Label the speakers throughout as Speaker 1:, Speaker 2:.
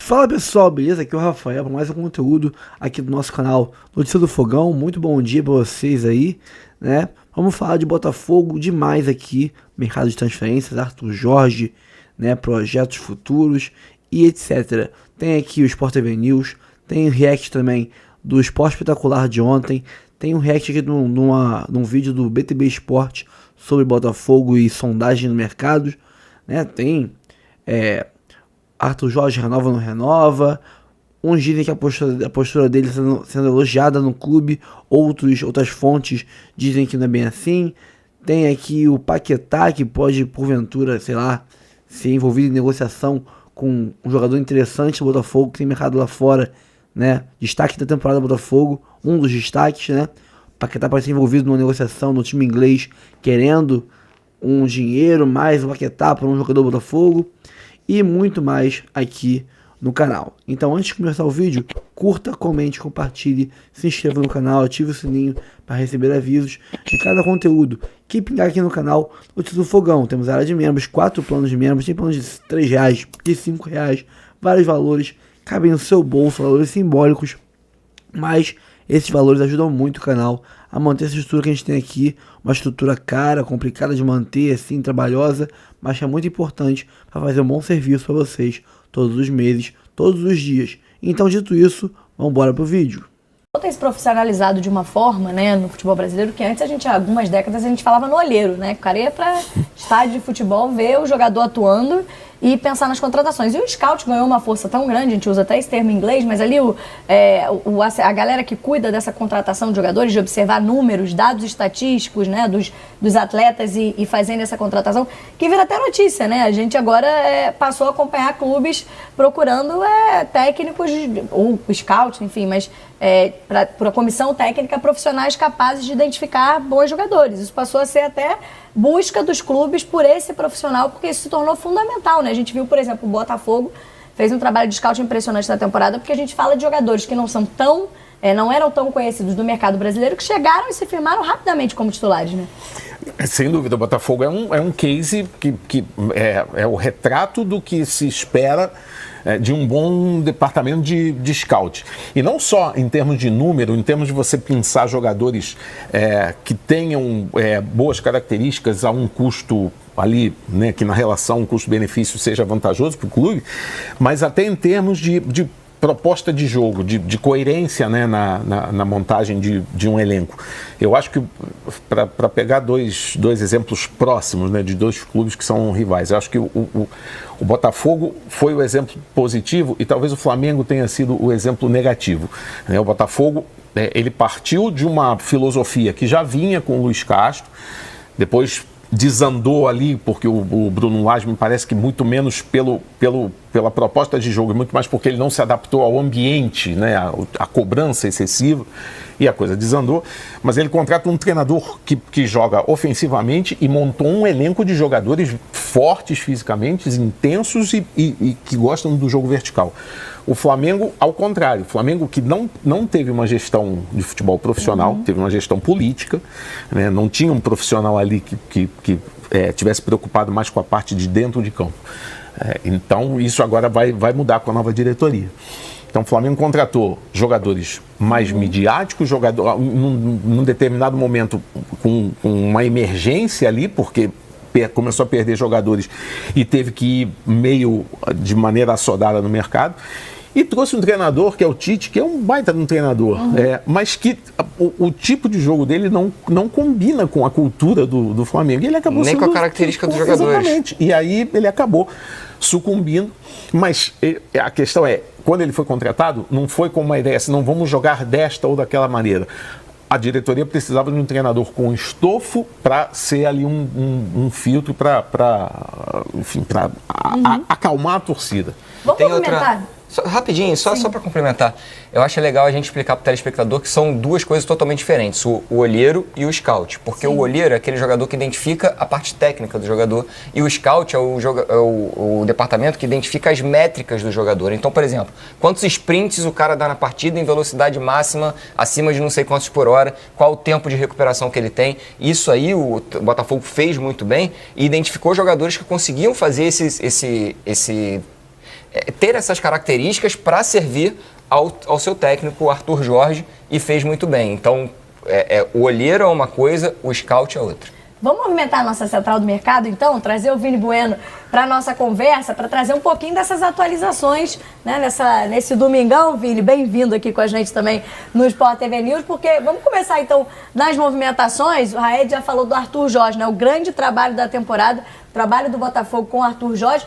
Speaker 1: Fala pessoal, beleza? Aqui é o Rafael para mais um conteúdo aqui do nosso canal Notícia do Fogão. Muito bom dia para vocês aí, né? Vamos falar de Botafogo demais aqui, mercado de transferências, Arthur Jorge, né? Projetos futuros e etc. Tem aqui o Sport TV News, tem o react também do Esporte Espetacular de ontem, tem um react aqui num vídeo do BTB Esporte sobre Botafogo e sondagem no mercado, né? Tem Arthur Jorge renova ou não renova. Uns dizem que a postura dele sendo elogiada no clube, outras fontes dizem que não é bem assim. Tem aqui o Paquetá, que pode, porventura, sei lá, ser envolvido em negociação com um jogador interessante do Botafogo, que tem mercado lá fora, né? Destaque da temporada do Botafogo, um dos destaques, né? O Paquetá pode ser envolvido numa negociação no time inglês, querendo um dinheiro mais o Paquetá para um jogador do Botafogo. E muito mais aqui no canal. Então, antes de começar o vídeo, curta, comente, compartilhe, se inscreva no canal, ative o sininho para receber avisos de cada conteúdo que pingar aqui no canal. Notícia do Fogão, temos área de membros, 4 planos de membros, tem planos de R$3, de R$5, vários valores, cabem no seu bolso, valores simbólicos, mas esses valores ajudam muito o canal a manter essa estrutura que a gente tem aqui, uma estrutura cara, complicada de manter, assim, trabalhosa, mas que é muito importante para fazer um bom serviço para vocês todos os meses, todos os dias. Então, dito isso, vamos embora pro vídeo.
Speaker 2: Tem se profissionalizado de uma forma, né, no futebol brasileiro, que antes há algumas décadas, a gente falava no olheiro, né? O cara ia para estádio de futebol ver o jogador atuando e pensar nas contratações. E o scout ganhou uma força tão grande, a gente usa até esse termo em inglês, mas ali a galera que cuida dessa contratação de jogadores, de observar números, dados estatísticos, né, dos atletas e fazendo essa contratação, que vira até notícia, né? A gente agora passou a acompanhar clubes procurando técnicos, ou scout, enfim, mas para a comissão técnica, profissionais capazes de identificar bons jogadores. Isso passou a ser até busca dos clubes por esse profissional, porque isso se tornou fundamental, né? A gente viu, por exemplo, o Botafogo fez um trabalho de scout impressionante na temporada, porque a gente fala de jogadores que não eram tão conhecidos do mercado brasileiro, que chegaram e se firmaram rapidamente como titulares, né?
Speaker 3: Sem dúvida, o Botafogo é um case que é o retrato do que se espera de um bom departamento de scout. E não só em termos de número, em termos de você pensar jogadores que tenham boas características a um custo ali, né, que na relação custo-benefício seja vantajoso para o clube, mas até em termos de proposta de jogo, de coerência, né, na montagem de um elenco. Eu acho que, para pegar dois exemplos próximos, né, de dois clubes que são rivais, eu acho que o Botafogo foi o exemplo positivo e talvez o Flamengo tenha sido o exemplo negativo. O Botafogo, ele partiu de uma filosofia que já vinha com o Luiz Castro, depois desandou ali, porque o Bruno Lage me parece que muito menos pela proposta de jogo, muito mais porque ele não se adaptou ao ambiente, né, a cobrança excessiva, e a coisa desandou. Mas ele contrata um treinador que joga ofensivamente e montou um elenco de jogadores fortes fisicamente, intensos e que gostam do jogo vertical. O Flamengo, ao contrário, o Flamengo que não teve uma gestão de futebol profissional, teve uma gestão política, né? Não tinha um profissional ali que tivesse preocupado mais com a parte de dentro de campo. Então, isso agora vai mudar com a nova diretoria. Então, o Flamengo contratou jogadores mais midiáticos, num determinado momento com uma emergência ali, porque começou a perder jogadores e teve que ir meio de maneira assodada no mercado. E trouxe um treinador, que é o Tite, que é um baita de um treinador, mas que o tipo de jogo dele não combina com a cultura do Flamengo. E ele acabou
Speaker 4: nem com a característica dos jogadores.
Speaker 3: Exatamente. E aí ele acabou sucumbindo. Mas a questão é, quando ele foi contratado, não foi com uma ideia assim, não vamos jogar desta ou daquela maneira. A diretoria precisava de um treinador com estofo para ser ali um filtro para acalmar a torcida.
Speaker 2: Vamos complementar?
Speaker 4: Rapidinho, só para complementar. Eu acho legal a gente explicar para o telespectador que são duas coisas totalmente diferentes, o olheiro e o scout. Porque o olheiro é aquele jogador que identifica a parte técnica do jogador e o scout é o departamento que identifica as métricas do jogador. Então, por exemplo, quantos sprints o cara dá na partida em velocidade máxima, acima de não sei quantos por hora, qual o tempo de recuperação que ele tem. Isso aí o Botafogo fez muito bem e identificou jogadores que conseguiam fazer ter essas características para servir ao seu técnico, Arthur Jorge, e fez muito bem. Então, o olheiro é uma coisa, o scout é outra.
Speaker 2: Vamos movimentar a nossa central do mercado, então? Trazer o Vini Bueno para a nossa conversa, para trazer um pouquinho dessas atualizações, né? Nesse domingão, Vini, bem-vindo aqui com a gente também no Sport TV News, porque vamos começar, então, nas movimentações. O Raed já falou do Arthur Jorge, né? O grande trabalho da temporada, trabalho do Botafogo com o Arthur Jorge,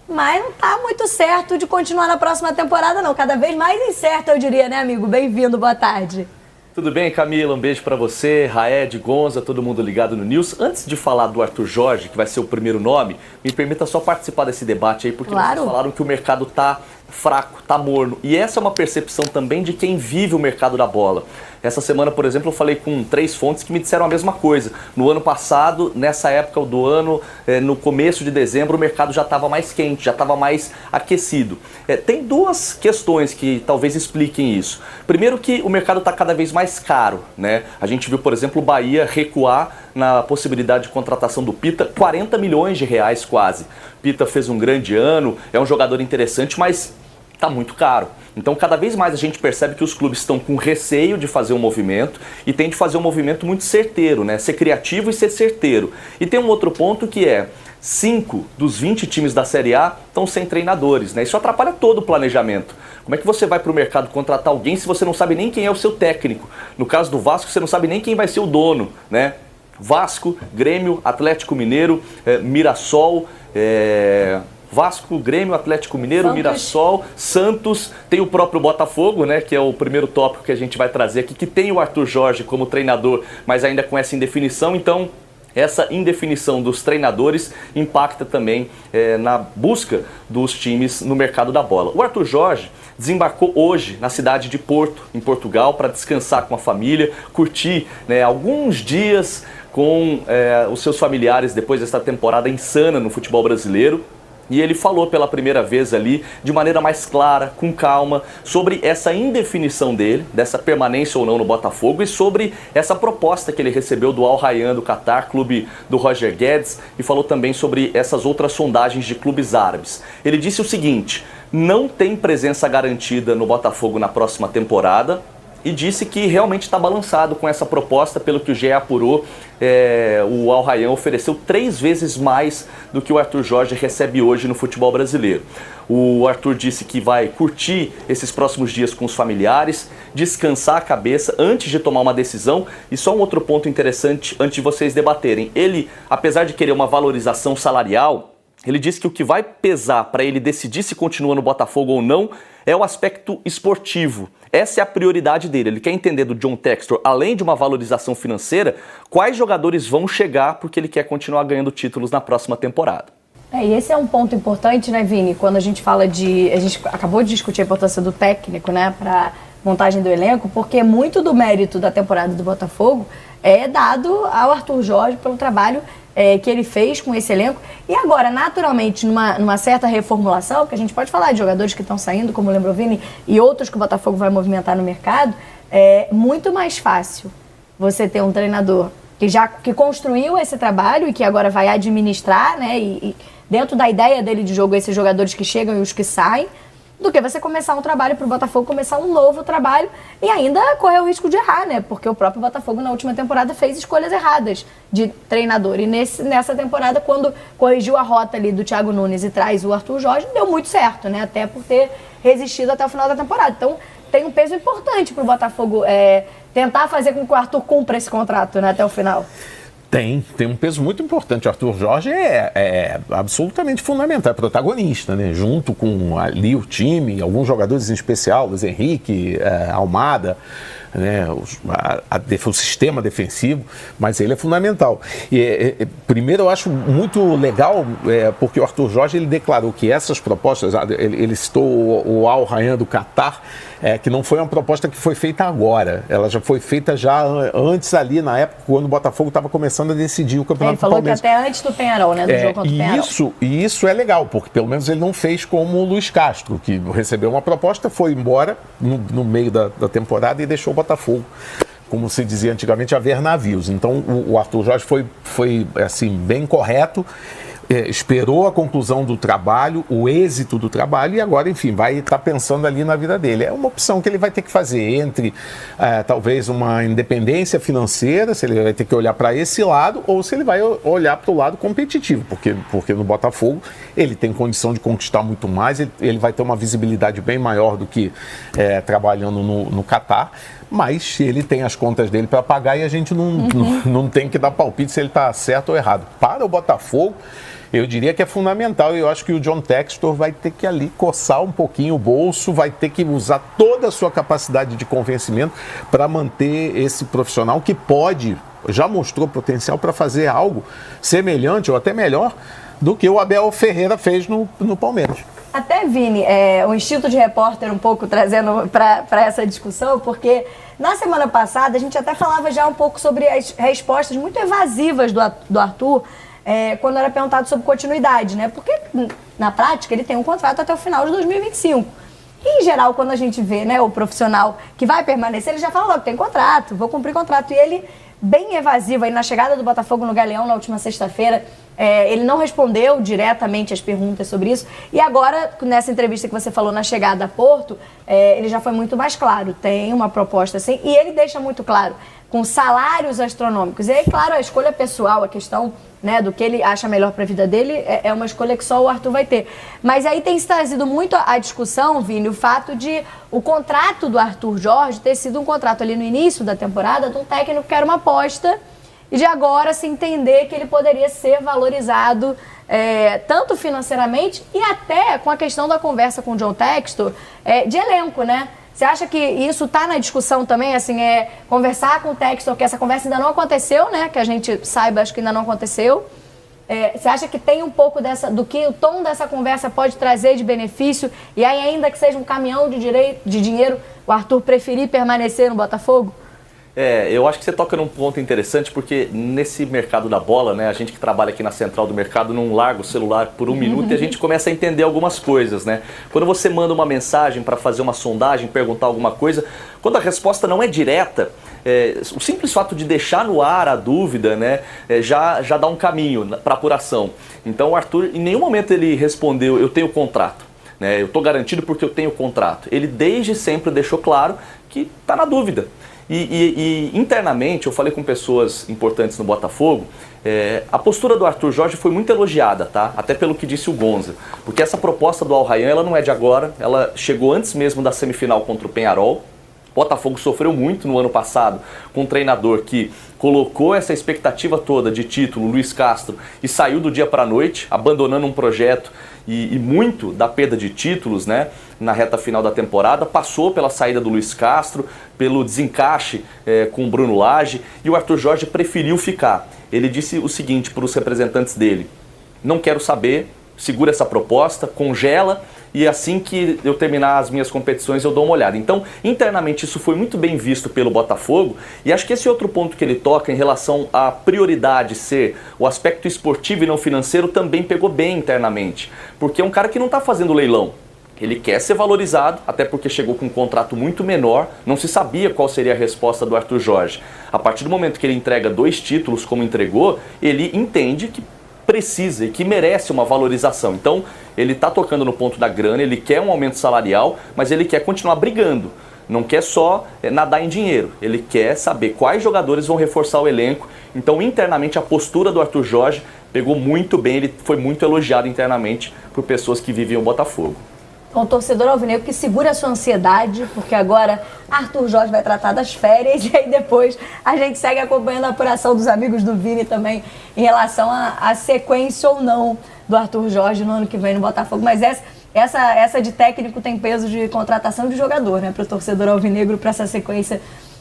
Speaker 2: mas não está muito certo de continuar na próxima temporada, não. Cada vez mais incerto, eu diria, né, amigo? Bem-vindo, boa tarde.
Speaker 5: Tudo bem, Camila? Um beijo para você, Raed, Gonza, todo mundo ligado no News. Antes de falar do Arthur Jorge, que vai ser o primeiro nome, me permita só participar desse debate aí, porque
Speaker 2: claro.
Speaker 5: Vocês falaram que o mercado tá fraco, tá morno. E essa é uma percepção também de quem vive o mercado da bola. Essa semana, por exemplo, eu falei com 3 fontes que me disseram a mesma coisa. No ano passado, nessa época do ano, no começo de dezembro, o mercado já estava mais quente, já estava mais aquecido. Tem 2 questões que talvez expliquem isso. Primeiro que o mercado está cada vez mais caro, né? A gente viu, por exemplo, o Bahia recuar na possibilidade de contratação do Pita, 40 milhões de reais quase. Pita fez um grande ano, é um jogador interessante, mas está muito caro. Então, cada vez mais a gente percebe que os clubes estão com receio de fazer um movimento e tem de fazer um movimento muito certeiro, né? Ser criativo e ser certeiro. E tem um outro ponto que é 5 dos 20 times da Série A estão sem treinadores, né? Isso atrapalha todo o planejamento. Como é que você vai para o mercado contratar alguém se você não sabe nem quem é o seu técnico? No caso do Vasco, você não sabe nem quem vai ser o dono, né? Vasco, Grêmio, Atlético Mineiro, Mirassol, Vasco, Grêmio, Atlético Mineiro, Santos. Mirassol, Santos, tem o próprio Botafogo, né, que é o primeiro tópico que a gente vai trazer aqui, que tem o Arthur Jorge como treinador, mas ainda com essa indefinição. Então, essa indefinição dos treinadores impacta também na busca dos times no mercado da bola. O Arthur Jorge desembarcou hoje na cidade de Porto, em Portugal, para descansar com a família, curtir, né, alguns dias com os seus familiares depois dessa temporada insana no futebol brasileiro. E ele falou pela primeira vez ali, de maneira mais clara, com calma, sobre essa indefinição dele, dessa permanência ou não no Botafogo, e sobre essa proposta que ele recebeu do Al Rayyan do Qatar, clube do Roger Guedes, e falou também sobre essas outras sondagens de clubes árabes. Ele disse o seguinte: não tem presença garantida no Botafogo na próxima temporada, e disse que realmente está balançado com essa proposta. Pelo que o GE apurou, o Al Rayyan ofereceu 3 vezes mais do que o Arthur Jorge recebe hoje no futebol brasileiro. O Arthur disse que vai curtir esses próximos dias com os familiares, descansar a cabeça antes de tomar uma decisão. E só um outro ponto interessante antes de vocês debaterem. Ele, apesar de querer uma valorização salarial, ele disse que o que vai pesar para ele decidir se continua no Botafogo ou não é o aspecto esportivo. Essa é a prioridade dele. Ele quer entender do John Textor, além de uma valorização financeira, quais jogadores vão chegar, porque ele quer continuar ganhando títulos na próxima temporada.
Speaker 2: E esse é um ponto importante, né, Vini? Quando a gente fala de... A gente acabou de discutir a importância do técnico, né, para montagem do elenco, porque muito do mérito da temporada do Botafogo é dado ao Arthur Jorge pelo trabalho que ele fez com esse elenco. E agora, naturalmente, numa certa reformulação, que a gente pode falar de jogadores que estão saindo, como o Lembrovini, e outros que o Botafogo vai movimentar no mercado, é muito mais fácil você ter um treinador que construiu esse trabalho e que agora vai administrar, né, e dentro da ideia dele de jogo, esses jogadores que chegam e os que saem, do que você começar um trabalho para o Botafogo, começar um novo trabalho e ainda correr o risco de errar, né? Porque o próprio Botafogo na última temporada fez escolhas erradas de treinador. E nessa temporada, quando corrigiu a rota ali do Thiago Nunes e traz o Arthur Jorge, deu muito certo, né? Até por ter resistido até o final da temporada. Então, tem um peso importante para o Botafogo tentar fazer com que o Arthur cumpra esse contrato, né, até o final.
Speaker 3: Tem um peso muito importante. O Arthur Jorge é absolutamente fundamental, é protagonista, né? Junto com ali o time, alguns jogadores em especial, Luiz Henrique, Almada, né? O sistema defensivo, mas ele é fundamental. Primeiro, eu acho muito legal, porque o Arthur Jorge ele declarou que essas propostas, ele citou o Al Rayyan do Qatar, que não foi uma proposta que foi feita agora, ela já foi feita já antes ali, na época, quando o Botafogo estava começando a decidir o Campeonato Paulista.
Speaker 2: Ele falou que até antes do Penharol, né, do jogo contra o Penharol.
Speaker 3: E isso é legal, porque pelo menos ele não fez como o Luiz Castro, que recebeu uma proposta, foi embora no meio da temporada e deixou o Botafogo, como se dizia antigamente, a ver navios. Então o Arthur Jorge foi assim, bem correto. esperou a conclusão do trabalho, o êxito do trabalho e agora, enfim, vai estar pensando ali na vida dele. É uma opção que ele vai ter que fazer entre talvez uma independência financeira, se ele vai ter que olhar para esse lado ou se ele vai olhar para o lado competitivo, porque no Botafogo ele tem condição de conquistar muito mais, ele vai ter uma visibilidade bem maior do que trabalhando no Catar. Mas ele tem as contas dele para pagar e a gente não tem que dar palpite se ele está certo ou errado. Para o Botafogo, eu diria que é fundamental e eu acho que o John Textor vai ter que ali coçar um pouquinho o bolso, vai ter que usar toda a sua capacidade de convencimento para manter esse profissional que já mostrou potencial para fazer algo semelhante ou até melhor do que o Abel Ferreira fez no Palmeiras.
Speaker 2: Até, Vini, o instinto de repórter um pouco trazendo para essa discussão, porque na semana passada a gente até falava já um pouco sobre as respostas muito evasivas do Arthur quando era perguntado sobre continuidade, né? Porque, na prática, ele tem um contrato até o final de 2025. E, em geral, quando a gente vê, né, o profissional que vai permanecer, ele já fala logo, tem contrato, vou cumprir contrato. E ele, bem evasivo, aí na chegada do Botafogo no Galeão na última sexta-feira, ele não respondeu diretamente as perguntas sobre isso. E agora, nessa entrevista que você falou na chegada a Porto, ele já foi muito mais claro. Tem uma proposta assim, e ele deixa muito claro, com salários astronômicos. E aí, claro, a escolha pessoal, a questão, né, do que ele acha melhor para a vida dele, é uma escolha que só o Arthur vai ter. Mas aí tem se trazido muito a discussão, Vini, o fato de o contrato do Arthur Jorge ter sido um contrato ali no início da temporada de um técnico que era uma aposta, e de agora se entender que ele poderia ser valorizado tanto financeiramente e até com a questão da conversa com o John Textor de elenco, né? Você acha que isso está na discussão também, assim, conversar com o Textor, que essa conversa ainda não aconteceu, né? Que a gente saiba, acho que ainda não aconteceu. Você acha que tem um pouco do que o tom dessa conversa pode trazer de benefício e aí ainda que seja um caminhão de dinheiro, o Arthur preferir permanecer no Botafogo?
Speaker 5: Eu acho que você toca num ponto interessante, porque nesse mercado da bola, né, a gente que trabalha aqui na central do mercado não larga o celular por um minuto e a gente começa a entender algumas coisas, né? Quando você manda uma mensagem para fazer uma sondagem, perguntar alguma coisa, quando a resposta não é direta, o simples fato de deixar no ar a dúvida, né, já dá um caminho para apuração. Então o Arthur, em nenhum momento ele respondeu, eu tenho contrato. Eu estou garantido porque eu tenho contrato. Ele desde sempre deixou claro que está na dúvida. E internamente, eu falei com pessoas importantes no Botafogo, a postura do Arthur Jorge foi muito elogiada, tá? Até pelo que disse o Gonza. Porque essa proposta do Al Rayyan, ela não é de agora, ela chegou antes mesmo da semifinal contra o Peñarol. O Botafogo sofreu muito no ano passado com um treinador que colocou essa expectativa toda de título, Luiz Castro, e saiu do dia para a noite, abandonando um projeto e muito da perda de títulos, né, na reta final da temporada. Passou pela saída do Luiz Castro, pelo desencaixe com o Bruno Lage, e o Arthur Jorge preferiu ficar. Ele disse o seguinte para os representantes dele: não quero saber, segura essa proposta, congela, e assim que eu terminar as minhas competições eu dou uma olhada. Então, internamente, isso foi muito bem visto pelo Botafogo, e acho que esse outro ponto que ele toca em relação à prioridade ser o aspecto esportivo e não financeiro também pegou bem internamente, porque é um cara que não está fazendo leilão. Ele quer ser valorizado, até porque chegou com um contrato muito menor, não se sabia qual seria a resposta do Arthur Jorge. A partir do momento que ele entrega 2 títulos como entregou, ele entende que precisa e que merece uma valorização. Então, ele está tocando no ponto da grana, ele quer um aumento salarial, mas ele quer continuar brigando. Não quer só nadar em dinheiro, ele quer saber quais jogadores vão reforçar o elenco. Então, internamente, a postura do Arthur Jorge pegou muito bem, ele foi muito elogiado internamente por pessoas que viviam o Botafogo.
Speaker 2: Com o torcedor alvinegro que segura a sua ansiedade, porque agora Arthur Jorge vai tratar das férias e aí depois a gente segue acompanhando a apuração dos amigos do Vini também em relação à sequência ou não do Arthur Jorge no ano que vem no Botafogo. Mas essa de técnico tem peso de contratação de jogador, né, para o torcedor alvinegro, para essa sequência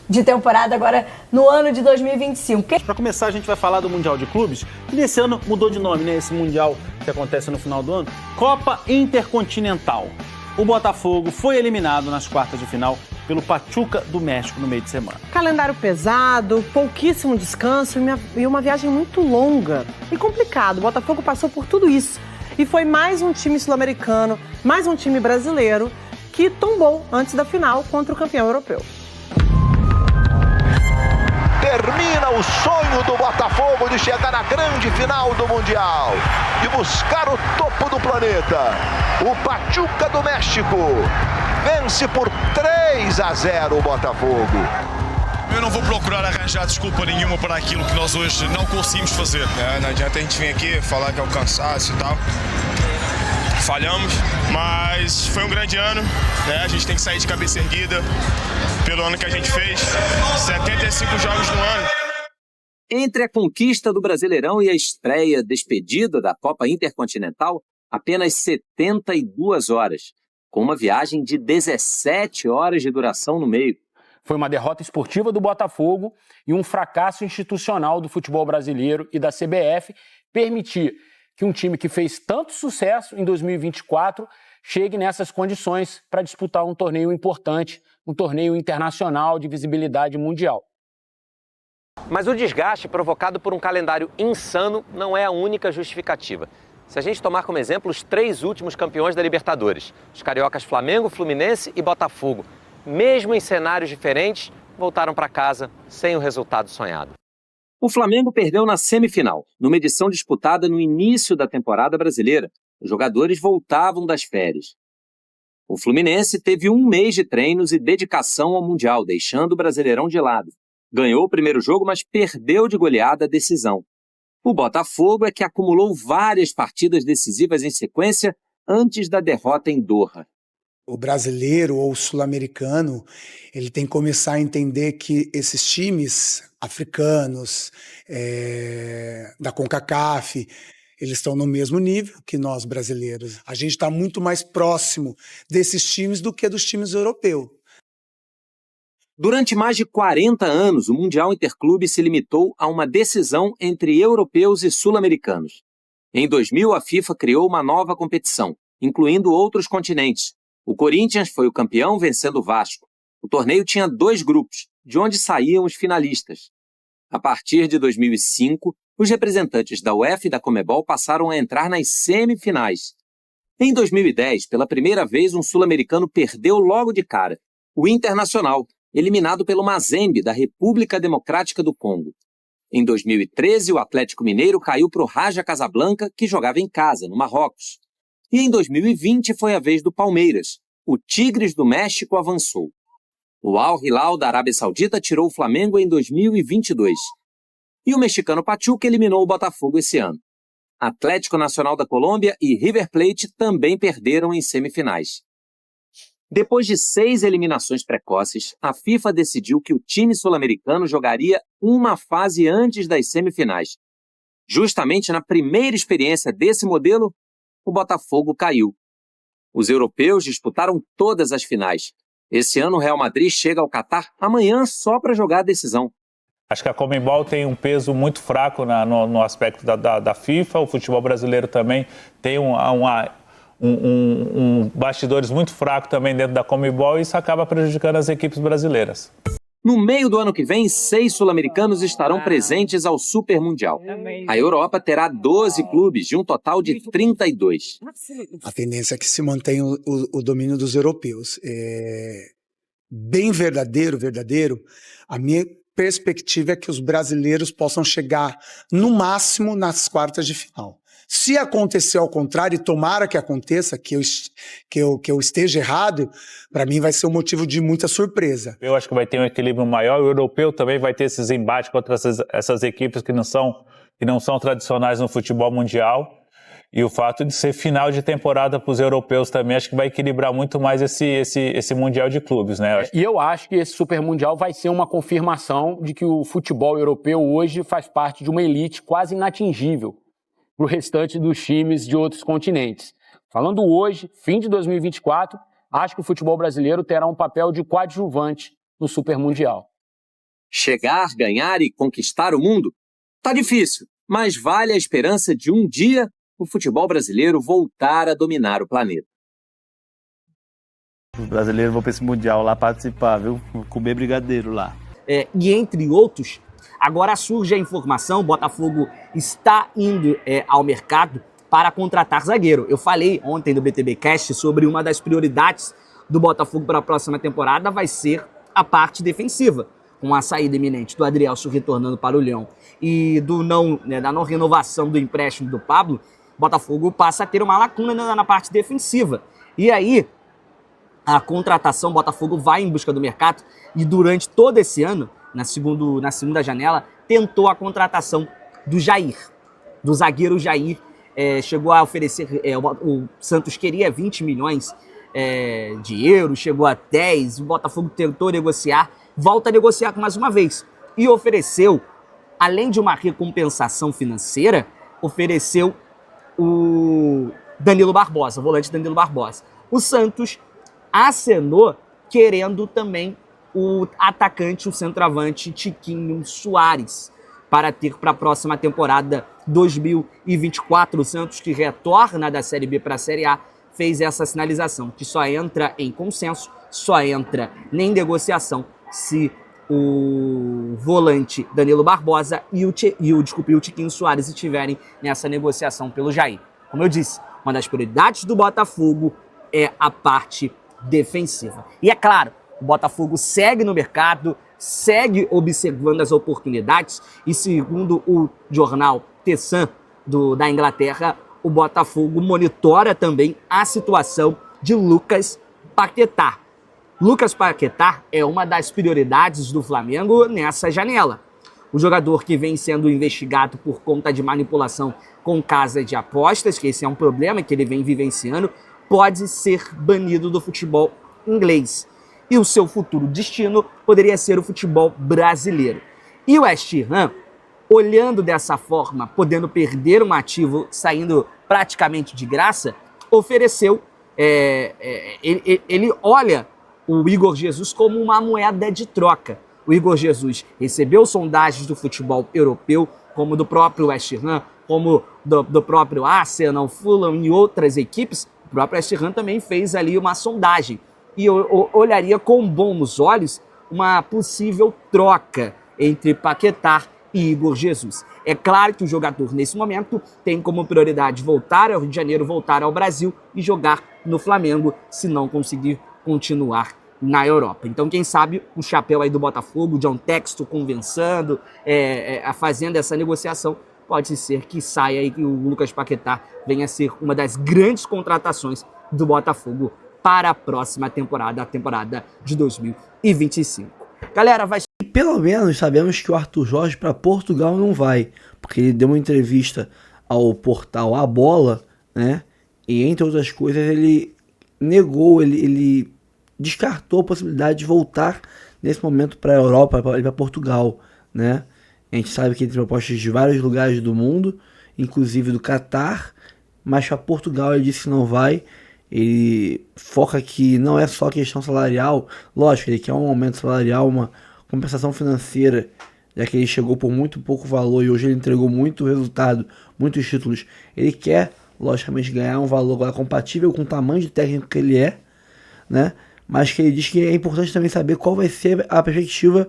Speaker 2: de temporada agora no ano de 2025.
Speaker 6: Para começar, a gente vai falar do Mundial de Clubes, que nesse ano mudou de nome, né? Esse Mundial que acontece no final do ano, Copa Intercontinental. O Botafogo foi eliminado nas quartas de final pelo Pachuca do México no meio de semana.
Speaker 7: Calendário pesado, pouquíssimo descanso e uma viagem muito longa e complicada. O Botafogo passou por tudo isso e foi mais um time sul-americano, mais um time brasileiro que tombou antes da final contra o campeão europeu.
Speaker 8: termina o sonho do Botafogo de chegar na grande final do Mundial, de buscar o topo do planeta. O Pachuca do México vence por 3-0 o Botafogo.
Speaker 9: Eu não vou procurar arranjar desculpa nenhuma para aquilo que nós hoje não conseguimos fazer. Não adianta a gente vir aqui falar que é o cansaço e tal. Falhamos, mas foi um grande ano, né? A gente tem que sair de cabeça erguida pelo ano que a gente fez. 75 jogos no ano.
Speaker 10: Entre a conquista do Brasileirão e a estreia despedida da Copa Intercontinental, apenas 72 horas, com uma viagem de 17 horas de duração no meio.
Speaker 11: Foi uma derrota esportiva do Botafogo e um fracasso institucional do futebol brasileiro e da CBF permitir que um time que fez tanto sucesso em 2024 chegue nessas condições para disputar um torneio importante, um torneio internacional de visibilidade mundial.
Speaker 10: Mas o desgaste provocado por um calendário insano não é a única justificativa. Se a gente tomar como exemplo os 3 últimos campeões da Libertadores, os cariocas Flamengo, Fluminense e Botafogo, mesmo em cenários diferentes, voltaram para casa sem o resultado sonhado. O Flamengo perdeu na semifinal, numa edição disputada no início da temporada brasileira. Os jogadores voltavam das férias. O Fluminense teve 1 mês de treinos e dedicação ao Mundial, deixando o Brasileirão de lado. Ganhou o primeiro jogo, mas perdeu de goleada a decisão. O Botafogo é que acumulou várias partidas decisivas em sequência antes da derrota em Doha.
Speaker 12: O brasileiro ou o sul-americano, ele tem que começar a entender que esses times africanos, da CONCACAF, eles estão no mesmo nível que nós brasileiros. A gente está muito mais próximo desses times do que dos times europeus.
Speaker 10: Durante mais de 40 anos, o Mundial Interclube se limitou a uma decisão entre europeus e sul-americanos. Em 2000, a FIFA criou uma nova competição, incluindo outros continentes. O Corinthians foi o campeão, vencendo o Vasco. O torneio tinha 2 grupos, de onde saíam os finalistas. A partir de 2005, os representantes da UEFA e da Conmebol passaram a entrar nas semifinais. Em 2010, pela primeira vez, um sul-americano perdeu logo de cara, o Internacional, eliminado pelo Mazembe, da República Democrática do Congo. Em 2013, o Atlético Mineiro caiu para o Raja Casablanca, que jogava em casa, no Marrocos. E em 2020 foi a vez do Palmeiras. O Tigres do México avançou. O Al Hilal da Arábia Saudita tirou o Flamengo em 2022. E o mexicano Pachuca eliminou o Botafogo esse ano. Atlético Nacional da Colômbia e River Plate também perderam em semifinais. Depois de 6 eliminações precoces, a FIFA decidiu que o time sul-americano jogaria uma fase antes das semifinais. Justamente na primeira experiência desse modelo, o Botafogo caiu. Os europeus disputaram todas as finais. Esse ano o Real Madrid chega ao Catar amanhã só para jogar a decisão.
Speaker 13: Acho que a Conmebol tem um peso muito fraco no aspecto da FIFA, o futebol brasileiro também tem bastidores muito fraco também dentro da Conmebol e isso acaba prejudicando as equipes brasileiras.
Speaker 10: No meio do ano que vem, 6 sul-americanos estarão presentes ao Super Mundial. A Europa terá 12 clubes, de um total de 32.
Speaker 12: A tendência é que se mantenha o domínio dos europeus. Bem verdadeiro, a minha perspectiva é que os brasileiros possam chegar, no máximo, nas quartas de final. Se acontecer ao contrário, e tomara que aconteça, que eu esteja errado, para mim vai ser um motivo de muita surpresa.
Speaker 13: Eu acho que vai ter um equilíbrio maior, o europeu também vai ter esses embates contra essas equipes que não são tradicionais no futebol mundial. E o fato de ser final de temporada para os europeus também, acho que vai equilibrar muito mais esse Mundial de Clubes, né?
Speaker 11: E eu acho que esse Super Mundial vai ser uma confirmação de que o futebol europeu hoje faz parte de uma elite quase inatingível para o restante dos times de outros continentes. Falando hoje, fim de 2024, acho que o futebol brasileiro terá um papel de coadjuvante no Super Mundial.
Speaker 10: Chegar, ganhar e conquistar o mundo? Tá difícil, mas vale a esperança de um dia o futebol brasileiro voltar a dominar o planeta.
Speaker 14: Os brasileiros vão para esse Mundial lá participar, viu? Comer brigadeiro lá.
Speaker 15: E entre outros, agora surge a informação, o Botafogo está indo ao mercado para contratar zagueiro. Eu falei ontem no BTB Cast sobre uma das prioridades do Botafogo para a próxima temporada vai ser a parte defensiva. com a saída iminente do Adrielson retornando para o Leão e da não renovação do empréstimo do Pablo, o Botafogo passa a ter uma lacuna na parte defensiva. E aí, a contratação, o Botafogo vai em busca do mercado e durante todo esse ano, na segunda janela, tentou a contratação do Jair, do zagueiro Jair. Chegou a oferecer, o Santos queria 20 milhões de euros, chegou a 10, o Botafogo tentou negociar, volta a negociar mais uma vez e ofereceu, além de uma recompensação financeira, ofereceu o Danilo Barbosa, o volante Danilo Barbosa. O Santos acenou querendo também o atacante, o centroavante Tiquinho Soares, para ter para a próxima temporada 2024. O Santos, que retorna da Série B para a Série A, fez essa sinalização, que só entra em consenso, só entra em negociação se o volante Danilo Barbosa e o Tiquinho Soares estiverem nessa negociação pelo Jair. Como eu disse, uma das prioridades do Botafogo é a parte defensiva. E é claro, o Botafogo segue no mercado, segue observando as oportunidades e, segundo o jornal The Sun da Inglaterra, o Botafogo monitora também a situação de Lucas Paquetá. Lucas Paquetá é uma das prioridades do Flamengo nessa janela. O jogador que vem sendo investigado por conta de manipulação com casa de apostas, que esse é um problema que ele vem vivenciando, pode ser banido do futebol inglês. E o seu futuro destino poderia ser o futebol brasileiro. E o West Ham, olhando dessa forma, podendo perder um ativo saindo praticamente de graça, ofereceu, ele olha o Igor Jesus como uma moeda de troca. O Igor Jesus recebeu sondagens do futebol europeu, como do próprio West Ham, como do próprio Arsenal, Fulham e outras equipes. O próprio West Ham também fez ali uma sondagem. E eu olharia com bons olhos uma possível troca entre Paquetá e Igor Jesus. É claro que o jogador, nesse momento, tem como prioridade voltar ao Rio de Janeiro, voltar ao Brasil e jogar no Flamengo, se não conseguir continuar na Europa. Então, quem sabe, o chapéu aí do Botafogo, John Textor conversando, fazendo essa negociação, pode ser que saia e que o Lucas Paquetá venha a ser uma das grandes contratações do Botafogo para a próxima temporada, a temporada de 2025. Galera, vai...
Speaker 1: Pelo menos sabemos que o Arthur Jorge para Portugal não vai, porque ele deu uma entrevista ao portal A Bola, né? E entre outras coisas ele negou, ele descartou a possibilidade de voltar nesse momento para a Europa, para Portugal, né? A gente sabe que ele tem propostas de vários lugares do mundo, inclusive do Catar, mas para Portugal ele disse que não vai. Ele foca que não é só questão salarial, lógico, ele quer um aumento salarial, uma compensação financeira, já que ele chegou por muito pouco valor e hoje ele entregou muito resultado, muitos títulos. Ele quer, logicamente, ganhar um valor agora compatível com o tamanho de técnico que ele é, né? Mas que ele diz que é importante também saber qual vai ser a perspectiva,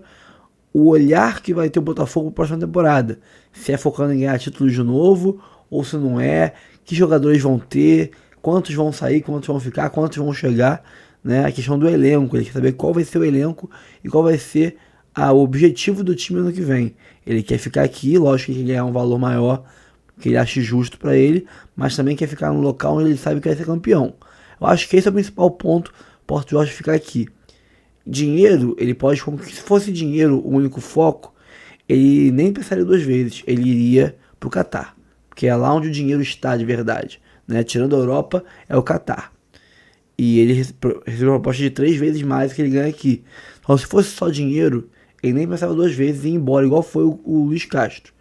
Speaker 1: o olhar que vai ter o Botafogo na próxima temporada. Se é focando em ganhar títulos de novo, ou se não é, que jogadores vão ter, quantos vão sair, quantos vão ficar, quantos vão chegar, né? A questão do elenco, ele quer saber qual vai ser o elenco e qual vai ser o objetivo do time ano que vem. Ele quer ficar aqui, lógico que ele quer ganhar um valor maior, que ele ache justo para ele, mas também quer ficar no local onde ele sabe que vai ser campeão. Eu acho que esse é o principal ponto, Porto Jorge ficar aqui. Dinheiro, ele pode, como se fosse dinheiro o único foco, ele nem pensaria duas vezes, ele iria pro Catar, porque é lá onde o dinheiro está de verdade, né? Tirando a Europa, é o Catar. E ele recebeu uma proposta de 3 vezes mais que ele ganha aqui. Então, se fosse só dinheiro, ele nem pensava 2 vezes e ia embora, igual foi o Luiz Castro,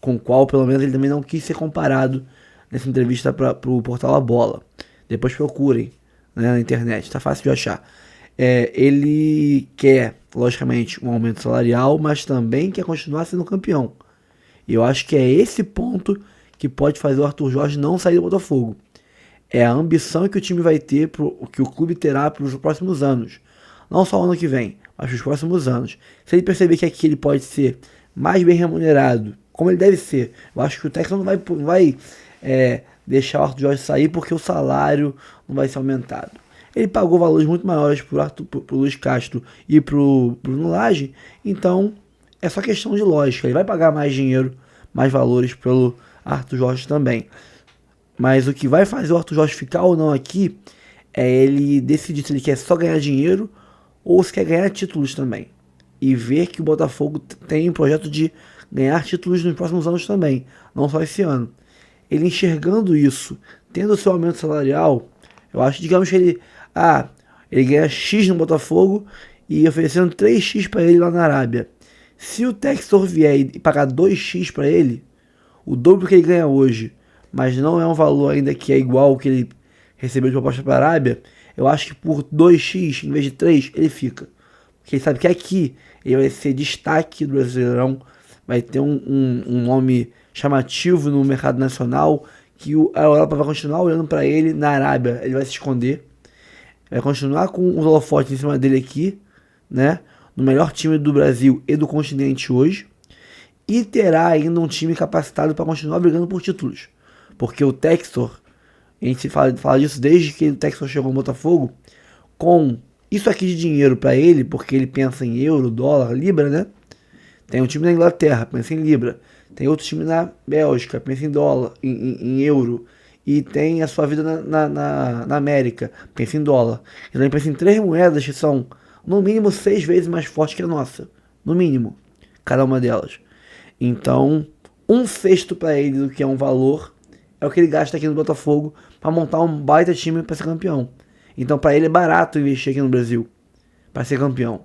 Speaker 1: com o qual, pelo menos, ele também não quis ser comparado nessa entrevista pro portal A Bola. Depois procurem, né, na internet, tá fácil de achar. Ele quer, logicamente, um aumento salarial, mas também quer continuar sendo campeão. E eu acho que é esse ponto que pode fazer o Arthur Jorge não sair do Botafogo. É a ambição que o time vai ter, que o clube terá para os próximos anos. Não só o ano que vem, mas para os próximos anos. Se ele perceber que aqui ele pode ser mais bem remunerado, como ele deve ser, eu acho que o técnico não vai deixar o Arthur Jorge sair porque o salário não vai ser aumentado. ele pagou valores muito maiores pro Luiz Castro e pro Bruno Lage, então é só questão de lógica, ele vai pagar mais dinheiro, mais valores pelo Arthur Jorge também. Mas o que vai fazer o Arthur Jorge ficar ou não aqui é ele decidir se ele quer só ganhar dinheiro ou se quer ganhar títulos também. E ver que o Botafogo tem um projeto de ganhar títulos nos próximos anos também, não só esse ano. Ele enxergando isso, tendo o seu aumento salarial, eu acho, digamos que ele ganha X no Botafogo e oferecendo 3X para ele lá na Arábia. Se o Textor vier e pagar 2X para ele, o dobro que ele ganha hoje, mas não é um valor ainda que é igual ao que ele recebeu de proposta para a Arábia, eu acho que por 2x em vez de 3 ele fica. Porque ele sabe que aqui ele vai ser destaque do Brasileirão, vai ter um nome chamativo no mercado nacional, que a Europa vai continuar olhando para ele. Na Arábia ele vai se esconder, vai continuar com os holofotes em cima dele aqui, né, no melhor time do Brasil e do continente hoje, e terá ainda um time capacitado para continuar brigando por títulos. Porque o Textor, a gente fala disso desde que o Textor chegou no Botafogo, com isso aqui de dinheiro para ele, porque ele pensa em euro, dólar, libra, né? Tem um time na Inglaterra, pensa em libra. Tem outro time na Bélgica, pensa em dólar, em euro. E tem a sua vida na América, pensa em dólar. Então ele pensa em 3 moedas que são, no mínimo, 6 vezes mais fortes que a nossa. No mínimo, cada uma delas. Então, 1/6 para ele do que é um valor é o que ele gasta aqui no Botafogo para montar um baita time para ser campeão. Então para ele é barato investir aqui no Brasil para ser campeão.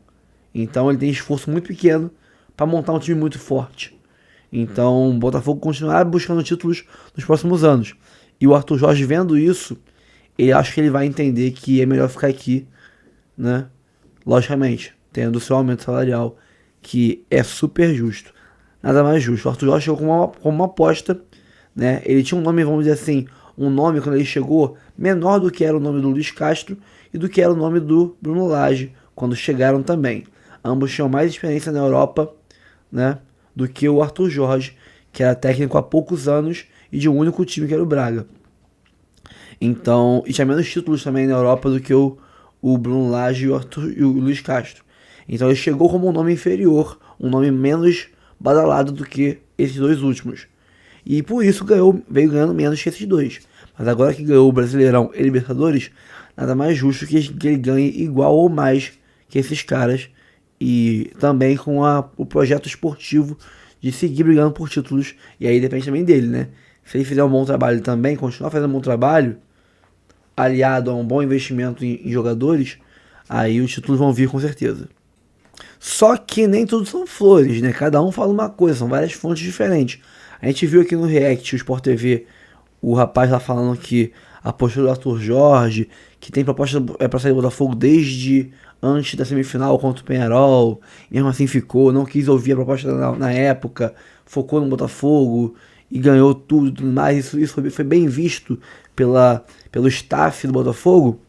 Speaker 1: Então ele tem esforço muito pequeno para montar um time muito forte. Então o Botafogo continuará buscando títulos nos próximos anos. E o Arthur Jorge, vendo isso, ele acha que ele vai entender que é melhor ficar aqui, né? Logicamente, tendo o seu aumento salarial, que é super justo. Nada mais justo. O Arthur Jorge chegou como uma aposta, né? Ele tinha um nome, vamos dizer assim, um nome quando ele chegou menor do que era o nome do Luiz Castro e do que era o nome do Bruno Lage quando chegaram também. Ambos tinham mais experiência na Europa, né, do que o Arthur Jorge, que era técnico há poucos anos e de um único time, que era o Braga. Então, e tinha menos títulos também na Europa do que o Bruno Lage e o Luiz Castro. Então ele chegou como um nome inferior, um nome menos badalado do que esses dois últimos. E por isso veio ganhando menos que esses dois. Mas agora que ganhou o Brasileirão e Libertadores, nada mais justo que ele ganhe igual ou mais que esses caras. E também com o projeto esportivo de seguir brigando por títulos. E aí depende também dele, né? Se ele fizer um bom trabalho também, continuar fazendo um bom trabalho, aliado a um bom investimento em jogadores, aí os títulos vão vir com certeza. Só que nem tudo são flores, né? Cada um fala uma coisa, são várias fontes diferentes. A gente viu aqui no React, o Sport TV, o rapaz lá falando que a postura do Arthur Jorge, que tem proposta para sair do Botafogo desde antes da semifinal contra o Peñarol, mesmo assim ficou, não quis ouvir a proposta na época, focou no Botafogo e ganhou tudo mais. Isso foi bem visto pelo staff do Botafogo.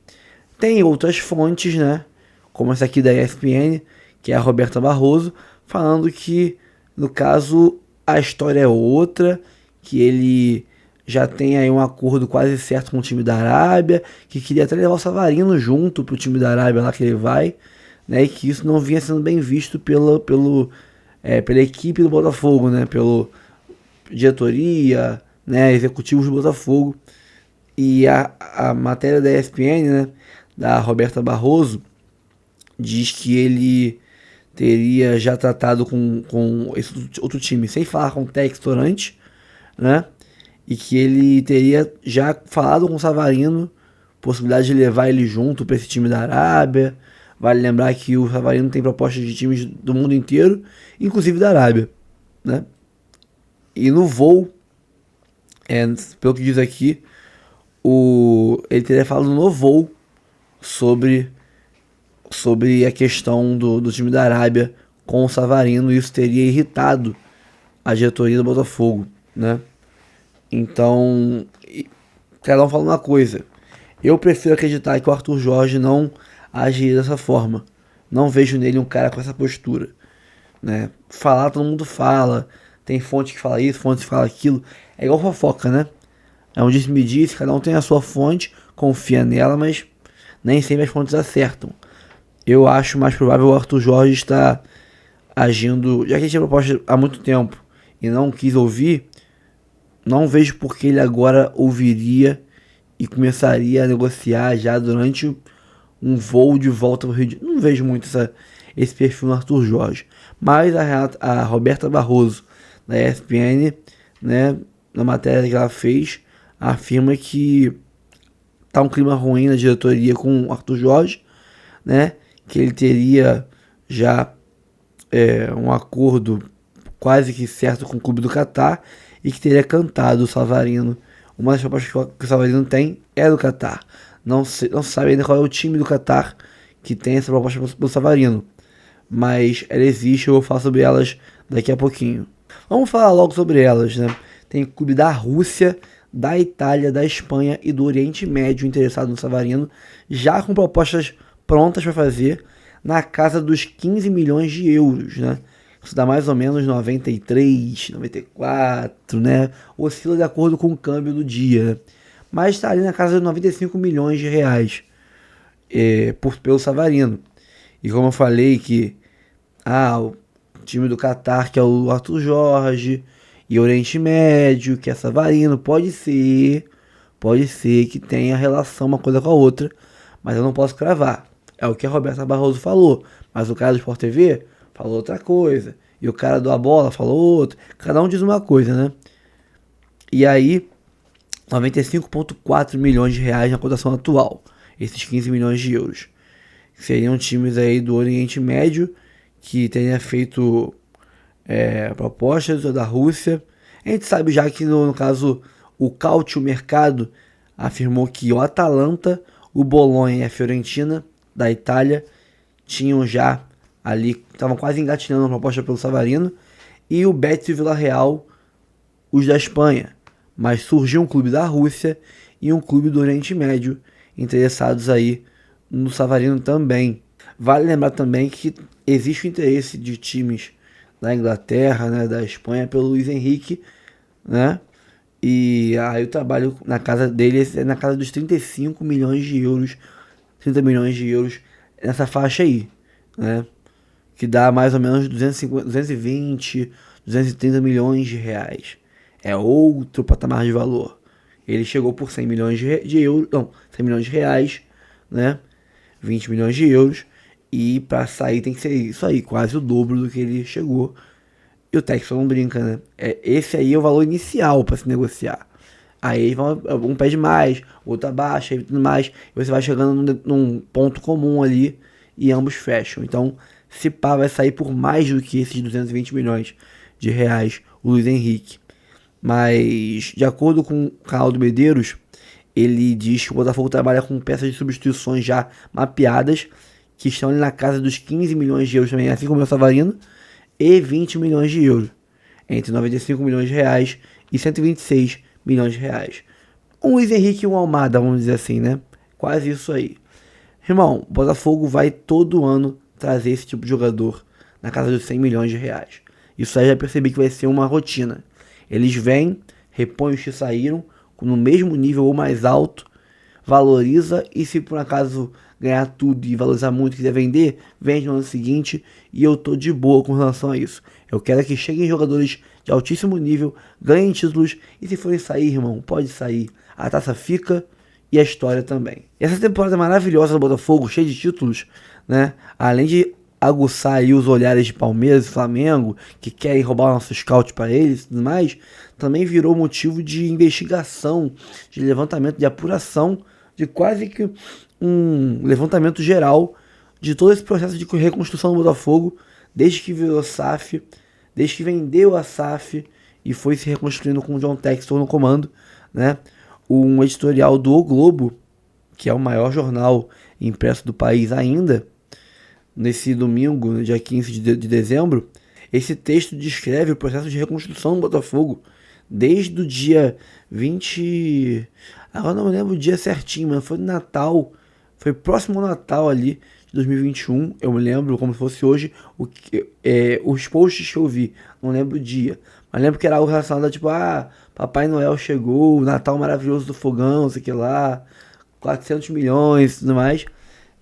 Speaker 1: Tem outras fontes, né, como essa aqui da ESPN, que é a Roberta Barroso, falando que, no caso, a história é outra, que ele já tem aí um acordo quase certo com o time da Arábia, que queria até levar o Savarino junto pro time da Arábia lá que ele vai, né, e que isso não vinha sendo bem visto pela equipe do Botafogo, né, pela diretoria, né, executivos do Botafogo. E a matéria da ESPN, né, da Roberta Barroso, diz que ele teria já tratado com esse outro time, sem falar com o Textor antes, né? E que ele teria já falado com o Savarino, possibilidade de levar ele junto para esse time da Arábia. Vale lembrar que o Savarino tem propostas de times do mundo inteiro, inclusive da Arábia, né? E no voo, pelo que diz aqui, ele teria falado no voo sobre a questão do time da Arábia com o Savarino, e isso teria irritado a diretoria do Botafogo, né? Então, cada um fala uma coisa. Eu prefiro acreditar que o Arthur Jorge não agiria dessa forma. Não vejo nele um cara com essa postura, né? Falar, todo mundo fala. Tem fonte que fala isso, fonte que fala aquilo. É igual fofoca, né? É um disse-me-disse, cada um tem a sua fonte, confia nela, mas nem sempre as fontes acertam. Eu acho mais provável o Arthur Jorge estar agindo, já que ele tinha proposta há muito tempo e não quis ouvir, não vejo por que ele agora ouviria e começaria a negociar já durante um voo de volta para o Rio de Janeiro. Não vejo muito esse perfil no Arthur Jorge. Mas a Roberta Barroso, da ESPN, né, na matéria que ela fez, afirma que tá um clima ruim na diretoria com o Arthur Jorge, né, que ele teria já um acordo quase que certo com o clube do Catar e que teria cantado o Savarino. Uma das propostas que o Savarino tem é do Catar. Não se sabe ainda qual é o time do Catar que tem essa proposta do Savarino, mas ela existe, eu vou falar sobre elas daqui a pouquinho. Vamos falar logo sobre elas, né? Tem clube da Rússia, da Itália, da Espanha e do Oriente Médio interessado no Savarino, já com propostas prontas para fazer na casa dos 15 milhões de euros, né? Isso dá mais ou menos 93, 94, né? Oscila de acordo com o câmbio do dia, né? Mas está ali na casa de 95 milhões de reais pelo Savarino. E como eu falei que o time do Catar, que é o Arthur Jorge, e Oriente Médio, que é Savarino, pode ser que tenha relação uma coisa com a outra, mas eu não posso cravar. É o que a Roberta Barroso falou, mas o cara do Sport TV falou outra coisa, e o cara do A Bola falou outra, cada um diz uma coisa, né? E aí, 95,4 milhões de reais na cotação atual, esses 15 milhões de euros. Seriam times aí do Oriente Médio que tenha feito propostas da Rússia. A gente sabe já que no caso o Cautio Mercado afirmou que o Atalanta, o Bolonha e a Fiorentina da Itália tinham já ali, estavam quase engatinhando a proposta pelo Savarino, e o Betis e o Villarreal, os da Espanha. Mas surgiu um clube da Rússia e um clube do Oriente Médio interessados aí no Savarino também. Vale lembrar também que existe o interesse de times da Inglaterra, né, da Espanha, pelo Luiz Henrique, né? E aí o trabalho na casa dele é na casa dos 35 milhões de euros, 30 milhões de euros nessa faixa aí, né? Que dá mais ou menos 220, 230 milhões de reais. É outro patamar de valor. Ele chegou por 100 milhões de euros, não, 100 milhões de reais, né? 20 milhões de euros. E para sair tem que ser isso aí, quase o dobro do que ele chegou. E o Texas não brinca, né? Esse aí é o valor inicial para se negociar. Aí um pede mais, outro abaixa e tudo mais. E você vai chegando num ponto comum ali e ambos fecham. Então, se pá, vai sair por mais do que esses 220 milhões de reais o Luiz Henrique. Mas, de acordo com o canal do Medeiros, ele diz que o Botafogo trabalha com peças de substituições já mapeadas, que estão ali na casa dos 15 milhões de euros também, assim como o Savarino, e 20 milhões de euros, entre 95 milhões de reais e 126 milhões de reais. Um Luiz Henrique e um Almada, vamos dizer assim, né? Quase isso aí. Irmão, o Botafogo vai todo ano trazer esse tipo de jogador na casa dos 100 milhões de reais. Isso aí já percebi que vai ser uma rotina. Eles vêm, repõem os que saíram, no mesmo nível ou mais alto, valoriza, e se por acaso ganhar tudo e valorizar muito, quiser vender, vende no ano seguinte, e eu tô de boa com relação a isso. Eu quero que cheguem jogadores de altíssimo nível, ganhem títulos, e se forem sair, irmão, pode sair. A taça fica e a história também. E essa temporada maravilhosa do Botafogo, cheia de títulos, né? Além de aguçar aí os olhares de Palmeiras e Flamengo, que querem roubar o nosso scout para eles e tudo mais, também virou motivo de investigação, de levantamento, de apuração, de quase que um levantamento geral de todo esse processo de reconstrução do Botafogo, desde que virou SAF, desde que vendeu a SAF e foi se reconstruindo com o John Textor no comando, né? Um editorial do O Globo, que é o maior jornal impresso do país ainda, nesse domingo, no dia 15 de dezembro, esse texto descreve o processo de reconstrução do Botafogo desde o dia 20... Agora não me lembro o dia certinho, mas foi no Natal, foi próximo ao Natal ali, de 2021, eu me lembro como se fosse hoje, os posts que eu vi, não lembro o dia, mas lembro que era algo relacionado a tipo, Papai Noel chegou, o Natal maravilhoso do fogão, sei que lá, 400 milhões e tudo mais.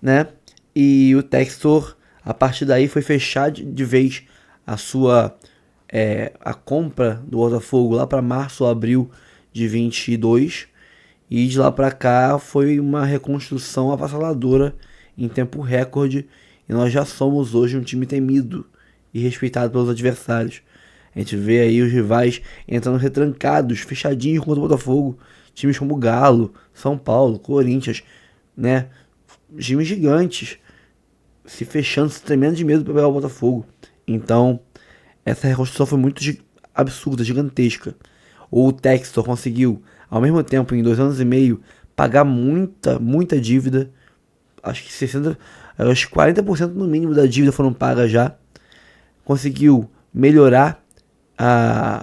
Speaker 1: né? E o Textor, a partir daí, foi fechar de vez a compra do Botafogo lá para março ou abril de 22. E de lá para cá foi uma reconstrução avassaladora em tempo recorde. E nós já somos hoje um time temido e respeitado pelos adversários. A gente vê aí os rivais entrando retrancados, fechadinhos contra o Botafogo. Times como Galo, São Paulo, Corinthians, né? Times gigantes se fechando, se tremendo de medo para pegar o Botafogo. Então, essa reconstrução foi muito absurda, gigantesca. O Textor conseguiu, ao mesmo tempo, em 2 anos e meio, pagar muita dívida. Acho que 40% no mínimo da dívida foram pagas já. Conseguiu melhorar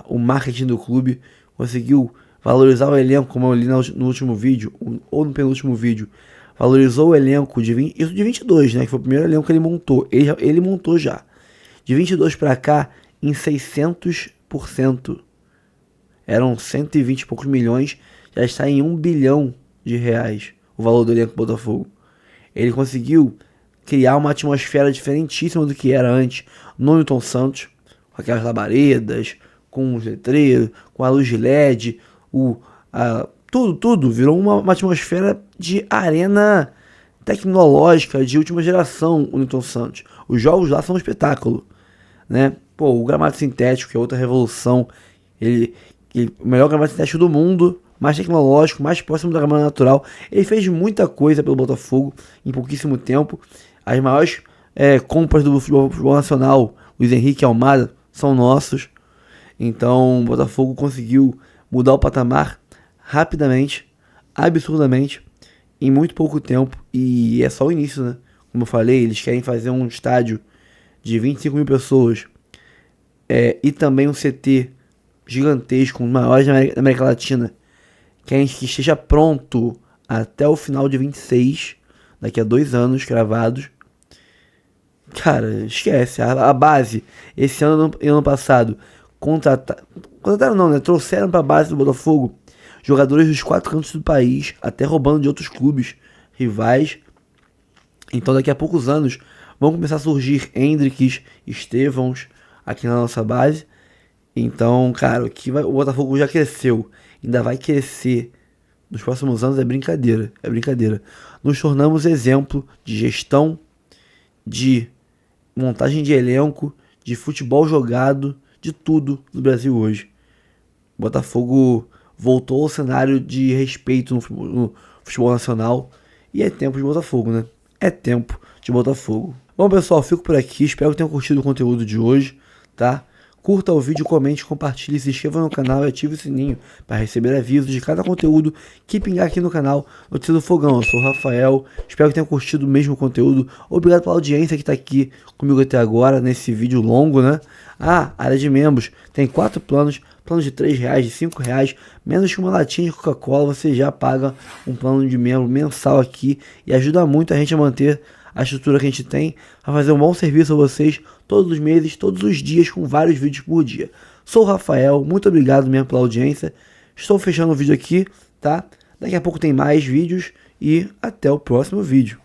Speaker 1: o marketing do clube. Conseguiu valorizar o elenco, como eu li no último vídeo, ou no penúltimo vídeo. Valorizou o elenco de 22, né? Que foi o primeiro elenco que ele montou. Ele montou já. De 22 para cá, em 600%. Eram 120 e poucos milhões. Já está em 1 bilhão de reais o valor do elenco do Botafogo. Ele conseguiu criar uma atmosfera diferentíssima do que era antes. No Newton Santos, com aquelas labaredas, com os letreiros, com a luz de LED, tudo virou uma atmosfera de arena tecnológica de última geração, o Newton Santos. Os jogos lá são um espetáculo, né? Pô, o gramado sintético, que é outra revolução, o melhor gramado sintético do mundo, mais tecnológico, mais próximo da gramado natural. Ele fez muita coisa pelo Botafogo em pouquíssimo tempo. As maiores compras do futebol nacional, Luiz Henrique e Almada, são nossos. Então o Botafogo conseguiu mudar o patamar rapidamente, absurdamente, em muito pouco tempo. E é só o início, né? Como eu falei, eles querem fazer um estádio de 25 mil pessoas e também um CT gigantesco, um dos maiores da América Latina. Querem que esteja pronto até o final de 26, daqui a 2 anos gravados. Cara, esquece. A base, esse ano e ano passado, contrataram não, né? Trouxeram para a base do Botafogo jogadores dos 4 cantos do país, até roubando de outros clubes rivais. Então daqui a poucos anos vão começar a surgir Hendricks, Estevãos aqui na nossa base. Então, cara, o Botafogo já cresceu, ainda vai crescer nos próximos anos, é brincadeira. Nos tornamos exemplo de gestão, de montagem de elenco, de futebol jogado, de tudo no Brasil hoje. O Botafogo voltou ao cenário de respeito no futebol nacional. E é tempo de Botafogo, né? É tempo de Botafogo. Bom, pessoal, fico por aqui. Espero que tenham curtido o conteúdo de hoje, tá? Curta o vídeo, comente, compartilhe, se inscreva no canal e ative o sininho para receber avisos de cada conteúdo que pingar aqui no canal Notícia do Fogão. Eu sou o Rafael, espero que tenham curtido o mesmo conteúdo. Obrigado pela audiência que está aqui comigo até agora, nesse vídeo longo, né? Área de membros, tem 4 planos, plano de R$3, de R$5, menos que uma latinha de Coca-Cola, você já paga um plano de membro mensal aqui e ajuda muito a gente a manter a estrutura que a gente tem, a fazer um bom serviço a vocês todos os meses, todos os dias, com vários vídeos por dia. Sou o Rafael, muito obrigado mesmo pela audiência. Estou fechando o vídeo aqui, tá? Daqui a pouco tem mais vídeos e até o próximo vídeo.